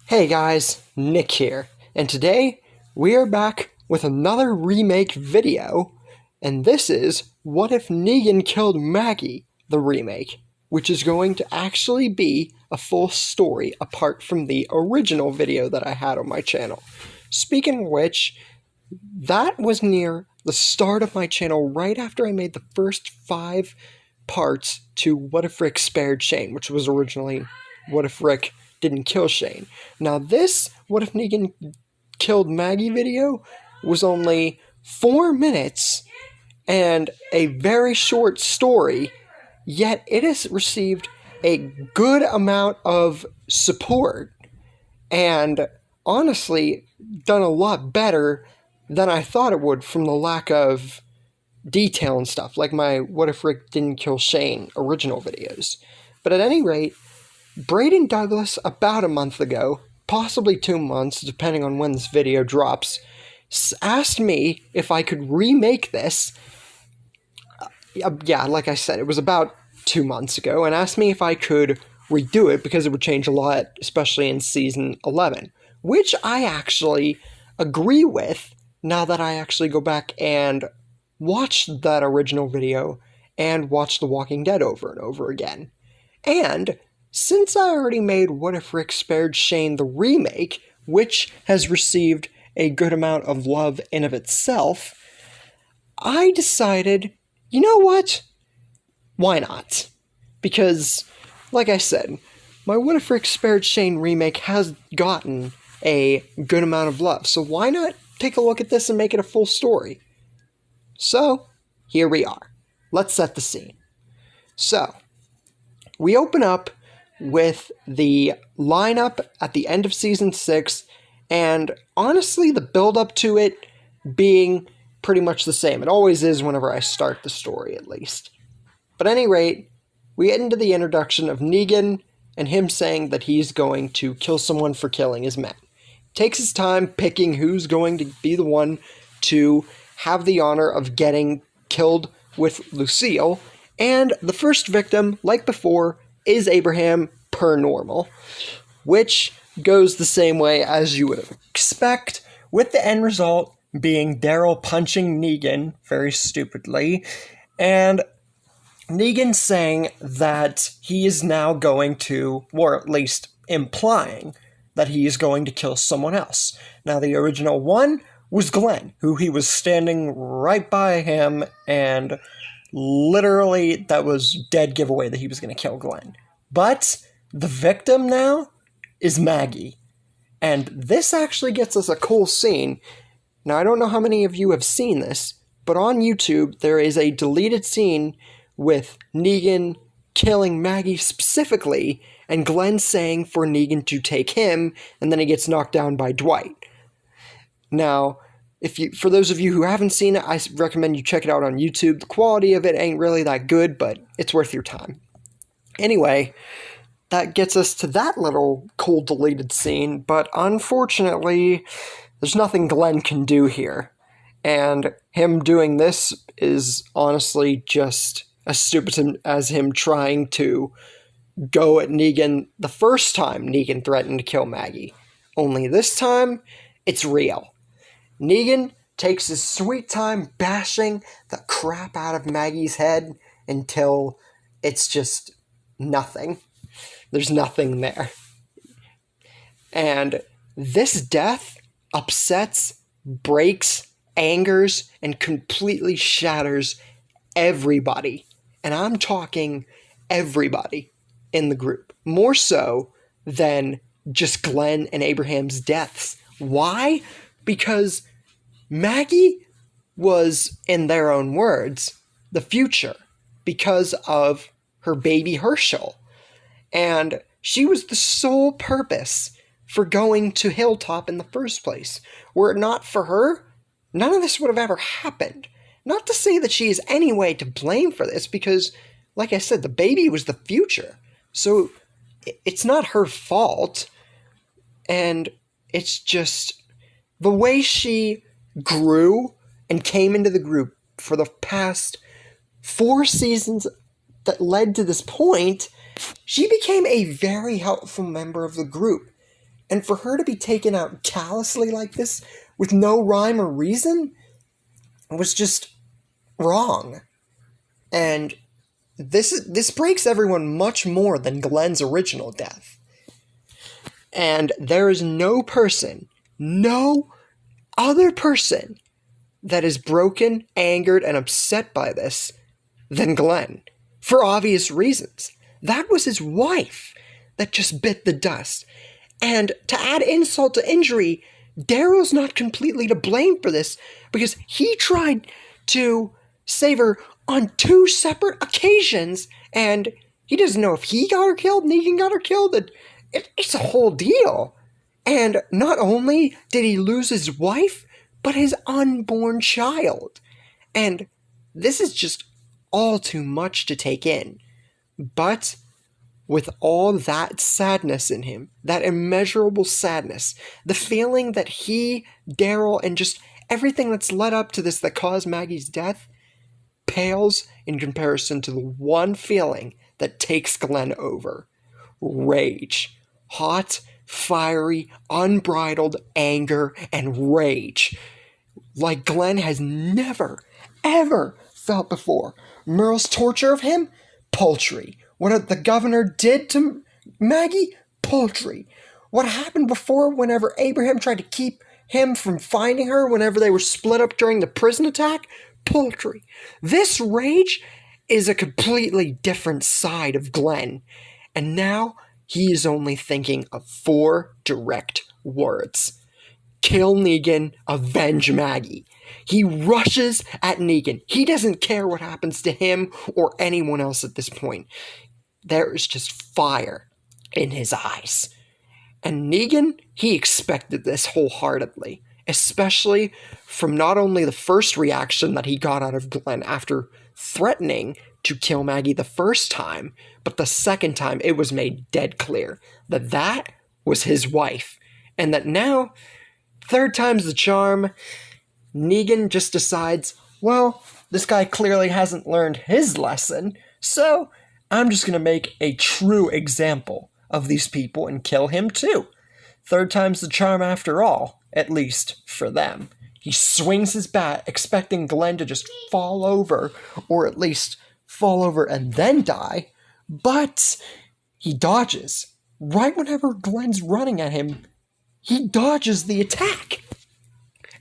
Hey guys, Nick here, and today we are back with another remake video, and this is What If Negan Killed Maggie, the remake, which is going to actually be a full story apart from the original video that I had on my channel. Speaking of which, that was near the start of my channel right after I made the first 5 parts to What If Rick Spared Shane, which was originally What If Rick Didn't Kill Shane. Now this What If Negan Killed Maggie video was only 4 minutes and a very short story, yet it has received a good amount of support and honestly done a lot better than I thought it would from the lack of detail and stuff, like my What If Rick Didn't Kill Shane original videos. But at any rate, Braden Douglas, about a month ago, possibly 2 months, depending on when this video drops, asked me if I could remake this. Yeah, like I said, it was about 2 months ago, and asked me if I could redo it because it would change a lot, especially in Season 11, which I actually agree with now that I actually go back and watch that original video and watch The Walking Dead over and over again. And since I already made What If Rick Spared Shane the remake, which has received a good amount of love in of itself, I decided, you know what? Why not? Because, like I said, my What If Rick Spared Shane remake has gotten a good amount of love, so why not take a look at this and make it a full story? So, here we are. Let's set the scene. So, we open up with the lineup at the end of Season 6, and honestly, the build-up to it being pretty much the same. It always is whenever I start the story, at least. But at any rate, we get into the introduction of Negan, and him saying that he's going to kill someone for killing his men. Takes his time picking who's going to be the one to have the honor of getting killed with Lucille, and the first victim, like before, is Abraham per normal, which goes the same way as you would expect, with the end result being Daryl punching Negan very stupidly, and Negan saying that he is now going to, or at least implying, that he is going to kill someone else. Now, the original one was Glenn, who he was standing right by him, and literally that was dead giveaway that he was going to kill Glenn. But the victim now is Maggie. And this actually gets us a cool scene. Now, I don't know how many of you have seen this, but on YouTube there is a deleted scene with Negan killing Maggie specifically, and Glenn saying for Negan to take him, and then he gets knocked down by Dwight. Now, for those of you who haven't seen it, I recommend you check it out on YouTube. The quality of it ain't really that good, but it's worth your time. Anyway, that gets us to that little cool deleted scene, but unfortunately, there's nothing Glenn can do here. And him doing this is honestly just as stupid as him trying to go at Negan the first time Negan threatened to kill Maggie. Only this time, it's real. Negan takes his sweet time bashing the crap out of Maggie's head until it's just nothing. There's nothing there. And this death upsets, breaks, angers, and completely shatters everybody. And I'm talking everybody in the group. More so than just Glenn and Abraham's deaths. Why? Because Maggie was, in their own words, the future because of her baby Herschel. And she was the sole purpose for going to Hilltop in the first place. Were it not for her, none of this would have ever happened. Not to say that she is any way to blame for this, because, like I said, the baby was the future. So it's not her fault. And it's just the way she grew and came into the group for the past 4 seasons that led to this point, she became a very helpful member of the group. And for her to be taken out callously like this, with no rhyme or reason, was just wrong. And this breaks everyone much more than Glenn's original death. And there is no other person that is broken, angered, and upset by this than Glenn. For obvious reasons. That was his wife that just bit the dust. And to add insult to injury, Daryl's not completely to blame for this, because he tried to save her on 2 separate occasions, and he doesn't know if he got her killed, Negan got her killed. It's a whole deal. And not only did he lose his wife, but his unborn child. And this is just all too much to take in. But with all that sadness in him, that immeasurable sadness, the feeling that he, Daryl, and just everything that's led up to this that caused Maggie's death, pales in comparison to the one feeling that takes Glenn over. Rage. Hot, fiery, unbridled anger and rage. Like Glenn has never, ever felt before. Merle's torture of him? Paltry. What the governor did to Maggie? Paltry. What happened before whenever Abraham tried to keep him from finding her whenever they were split up during the prison attack? Paltry. This rage is a completely different side of Glenn. And now he is only thinking of 4 direct words. Kill Negan, avenge Maggie. He rushes at Negan. He doesn't care what happens to him or anyone else at this point. There is just fire in his eyes. And Negan, he expected this wholeheartedly, especially from not only the first reaction that he got out of Glenn after threatening to kill Maggie the first time, but the second time it was made dead clear that that was his wife, and that now, 3rd time's the charm, Negan just decides, well, this guy clearly hasn't learned his lesson, so I'm just going to make a true example of these people and kill him too. 3rd time's the charm after all, at least for them. He swings his bat, expecting Glenn to just fall over, or at least fall over and then die, but he dodges. Right whenever Glenn's running at him, he dodges the attack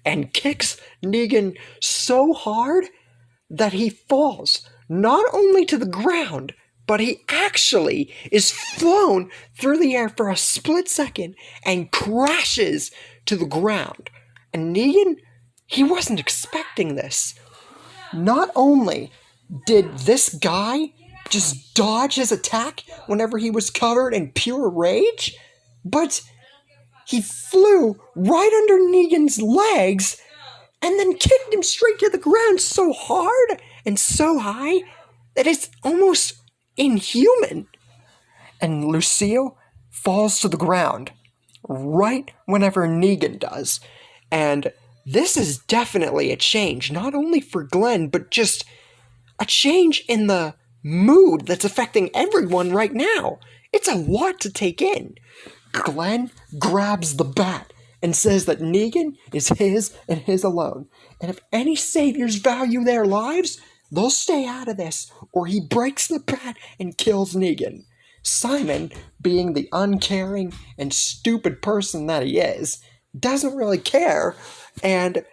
and kicks Negan so hard that he falls not only to the ground, but he actually is flown through the air for a split second and crashes to the ground. And Negan, he wasn't expecting this. Not only did this guy just dodge his attack whenever he was covered in pure rage, but he flew right under Negan's legs and then kicked him straight to the ground so hard and so high that it's almost inhuman. And Lucille falls to the ground right whenever Negan does. And this is definitely a change, not only for Glenn, but just a change in the mood that's affecting everyone right now. It's a lot to take in. Glenn grabs the bat and says that Negan is his and his alone. And if any saviors value their lives, they'll stay out of this, or he breaks the bat and kills Negan. Simon, being the uncaring and stupid person that he is, doesn't really care and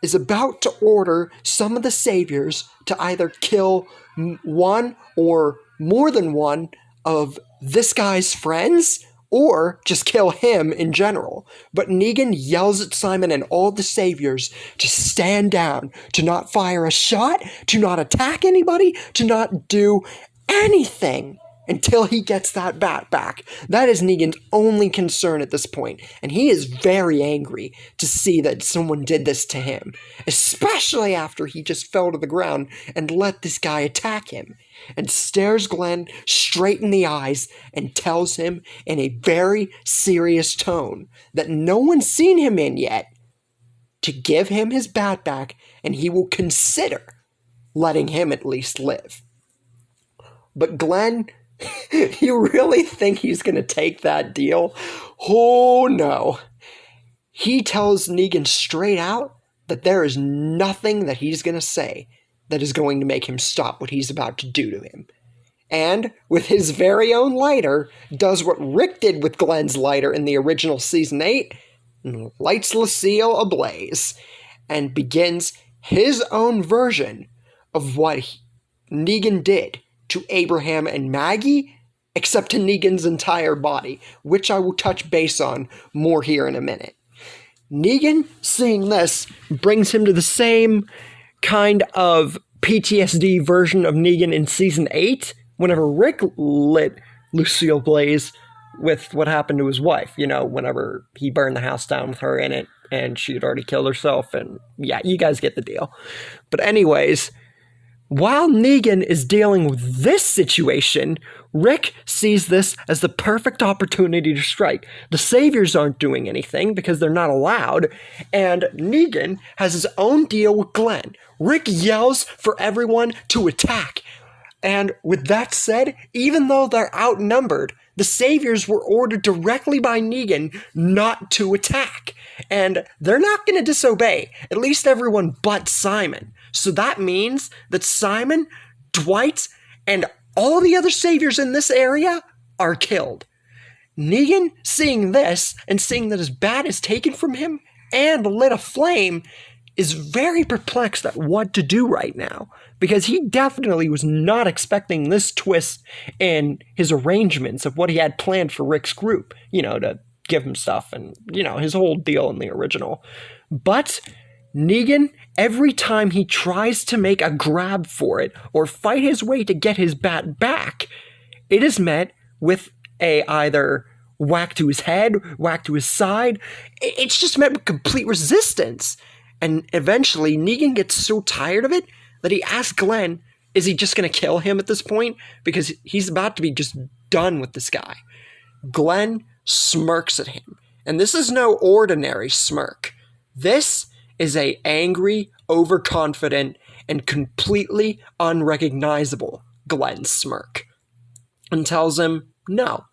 is about to order some of the saviors to either kill one or more than one of this guy's friends, or just kill him in general. But Negan yells at Simon and all the saviors to stand down, to not fire a shot, to not attack anybody, to not do anything until he gets that bat back. That is Negan's only concern at this point, and he is very angry to see that someone did this to him, especially after he just fell to the ground and let this guy attack him, and stares Glenn straight in the eyes and tells him in a very serious tone that no one's seen him in yet to give him his bat back, and he will consider letting him at least live. But Glenn You really think he's going to take that deal? Oh, no. He tells Negan straight out that there is nothing that he's going to say that is going to make him stop what he's about to do to him. And, with his very own lighter, does what Rick did with Glenn's lighter in the original Season 8, and lights Lucille ablaze, and begins his own version of what Negan did to Abraham and Maggie, except to Negan's entire body, which I will touch base on more here in a minute. Negan, seeing this, brings him to the same kind of PTSD version of Negan in Season 8, whenever Rick lit Lucille Blaze with what happened to his wife, whenever he burned the house down with her in it, and she had already killed herself, and yeah, you guys get the deal. But anyways, while Negan is dealing with this situation, Rick sees this as the perfect opportunity to strike. The Saviors aren't doing anything because they're not allowed, and Negan has his own deal with Glenn. Rick yells for everyone to attack. And with that said, even though they're outnumbered, the Saviors were ordered directly by Negan not to attack. And they're not going to disobey, at least everyone but Simon. So that means that Simon, Dwight, and all the other Saviors in this area are killed. Negan, seeing this, and seeing that his bat is taken from him and lit aflame, is very perplexed at what to do right now, because he definitely was not expecting this twist in his arrangements of what he had planned for Rick's group, to give him stuff and, his whole deal in the original. But Negan, every time he tries to make a grab for it or fight his way to get his bat back, it is met with a either whack to his head, whack to his side. It's just met with complete resistance. And eventually, Negan gets so tired of it that he asks Glenn, is he just going to kill him at this point? Because he's about to be just done with this guy. Glenn smirks at him. And this is no ordinary smirk. This is a angry, overconfident, and completely unrecognizable Glenn smirk. And tells him no.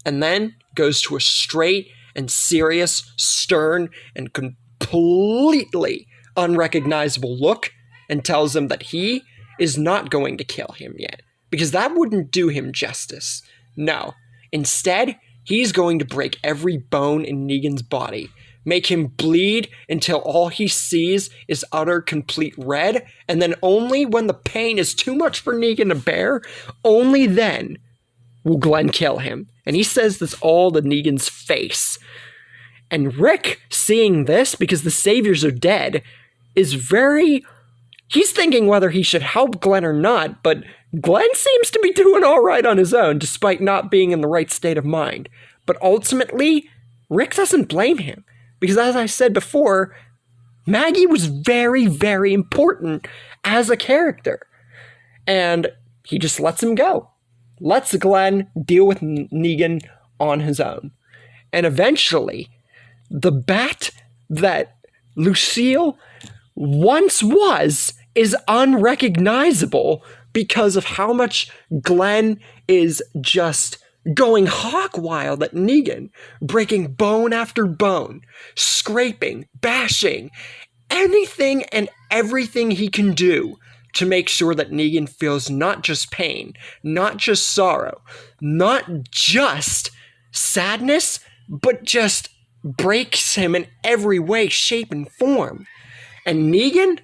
And then goes to a straight and serious, stern, and completely unrecognizable look and tells him that he is not going to kill him yet, because that wouldn't do him justice. No. Instead, he's going to break every bone in Negan's body, make him bleed until all he sees is utter complete red, and then only when the pain is too much for Negan to bear, only then will Glenn kill him. And he says this all to Negan's face. And Rick, seeing this, because the Saviors are dead, is he's thinking whether he should help Glenn or not, but Glenn seems to be doing all right on his own, despite not being in the right state of mind. But ultimately, Rick doesn't blame him, because as I said before, Maggie was very, very important as a character. And he just lets him go. Lets Glenn deal with Negan on his own. And eventually, the bat that Lucille once was is unrecognizable because of how much Glenn is just going hog wild at Negan, breaking bone after bone, scraping, bashing, anything and everything he can do to make sure that Negan feels not just pain, not just sorrow, not just sadness, but just breaks him in every way, shape, and form. And Negan,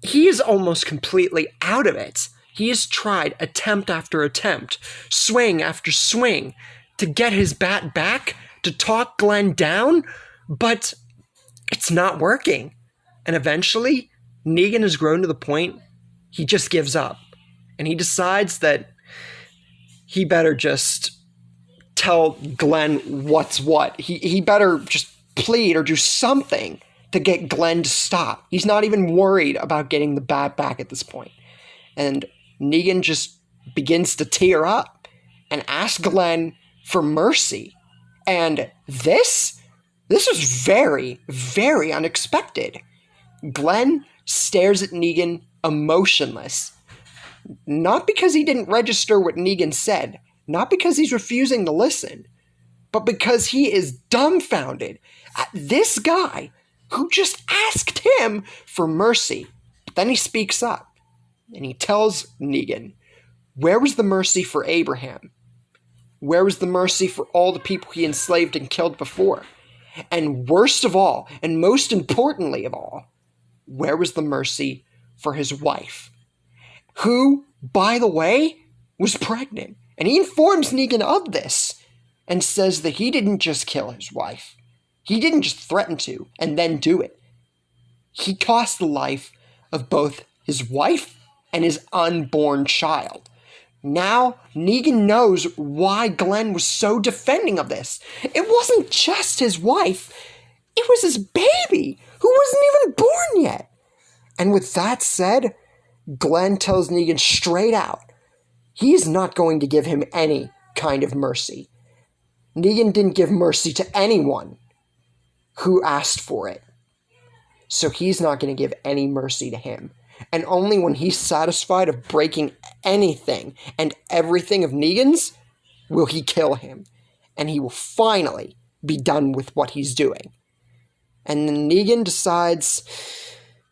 he is almost completely out of it. He has tried attempt after attempt, swing after swing, to get his bat back, to talk Glenn down, but it's not working. And eventually, Negan has grown to the point he just gives up. And he decides that he better just tell Glenn what's what. He better just plead or do something to get Glenn to stop. He's not even worried about getting the bat back at this point. And Negan just begins to tear up and ask Glenn for mercy. And this was very, very unexpected. Glenn stares at Negan emotionless. Not because he didn't register what Negan said, Not because he's refusing to listen, but because he is dumbfounded at this guy who just asked him for mercy. But then he speaks up and he tells Negan, where was the mercy for Abraham? Where was the mercy for all the people he enslaved and killed before? And worst of all, and most importantly of all, where was the mercy for his wife? Who, by the way, was pregnant. And he informs Negan of this and says that he didn't just kill his wife. He didn't just threaten to and then do it. He cost the life of both his wife and his unborn child. Now, Negan knows why Glenn was so defending of this. It wasn't just his wife. It was his baby, who wasn't even born yet. And with that said, Glenn tells Negan straight out, he's not going to give him any kind of mercy. Negan didn't give mercy to anyone who asked for it. So he's not going to give any mercy to him. And only when he's satisfied of breaking anything and everything of Negan's will he kill him. And he will finally be done with what he's doing. And then Negan decides,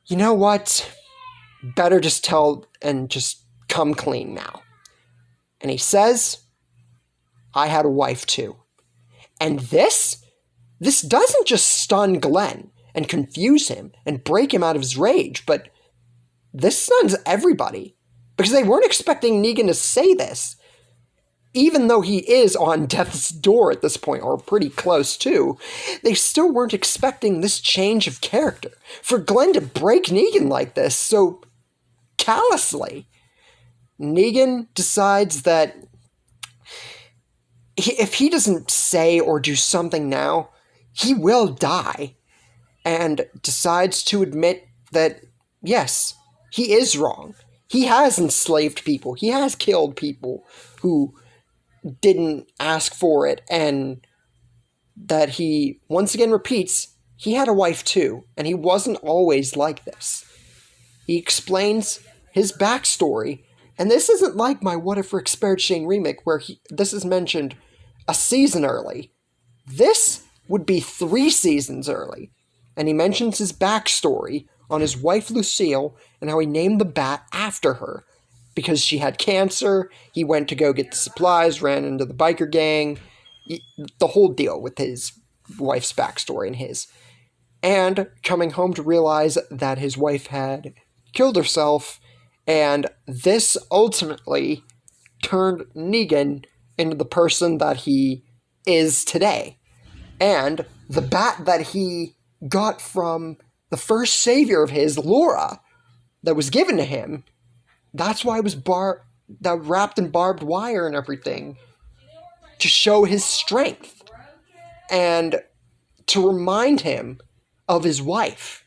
you know what? Better just tell and just come clean now. And he says, I had a wife too. And this doesn't just stun Glenn and confuse him and break him out of his rage, but this stuns everybody. Because they weren't expecting Negan to say this. Even though he is on death's door at this point, or pretty close to, they still weren't expecting this change of character. For Glenn to break Negan like this so callously. Negan decides that if he doesn't say or do something now, he will die. And decides to admit that, yes, he is wrong. He has enslaved people. He has killed people who didn't ask for it. And that he, once again, repeats, he had a wife too. And he wasn't always like this. He explains his backstory. And this isn't like my What If Rick Spared Shane remake, where this is mentioned a season early. This would be 3 seasons early. And he mentions his backstory on his wife Lucille and how he named the bat after her. Because she had cancer, he went to go get the supplies, ran into the biker gang, the whole deal with his wife's backstory and his. And coming home to realize that his wife had killed herself, and this ultimately turned Negan into the person that he is today. And the bat that he got from the first savior of his, Laura, that was given to him, that's why it was wrapped in barbed wire and everything, to show his strength and to remind him of his wife,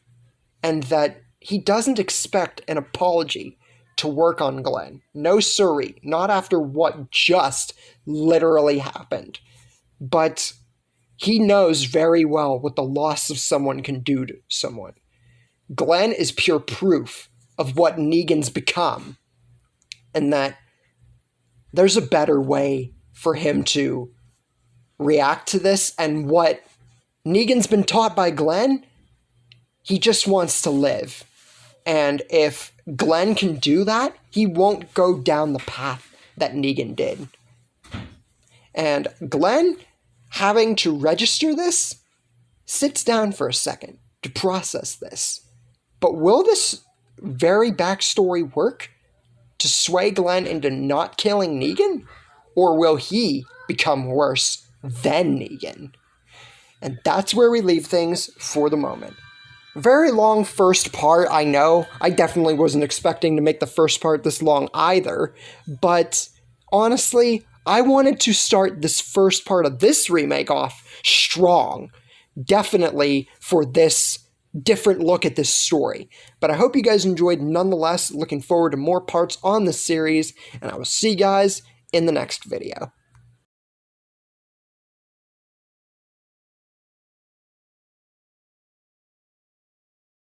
and that he doesn't expect an apology to work on Glenn. No siree, not after what just literally happened. But he knows very well what the loss of someone can do to someone. Glenn is pure proof of what Negan's become, and that there's a better way for him to react to this, and what Negan's been taught by Glenn, he just wants to live. And if Glenn can do that, he won't go down the path that Negan did. And Glenn, having to register this, sits down for a second to process this. But will this very backstory work to sway Glenn into not killing Negan? Or will he become worse than Negan? And that's where we leave things for the moment. Very long first part, I know. I definitely wasn't expecting to make the first part this long either. But honestly, I wanted to start this first part of this remake off strong. Definitely for this different look at this story. But I hope you guys enjoyed nonetheless. Looking forward to more parts on this series. And I will see you guys in the next video.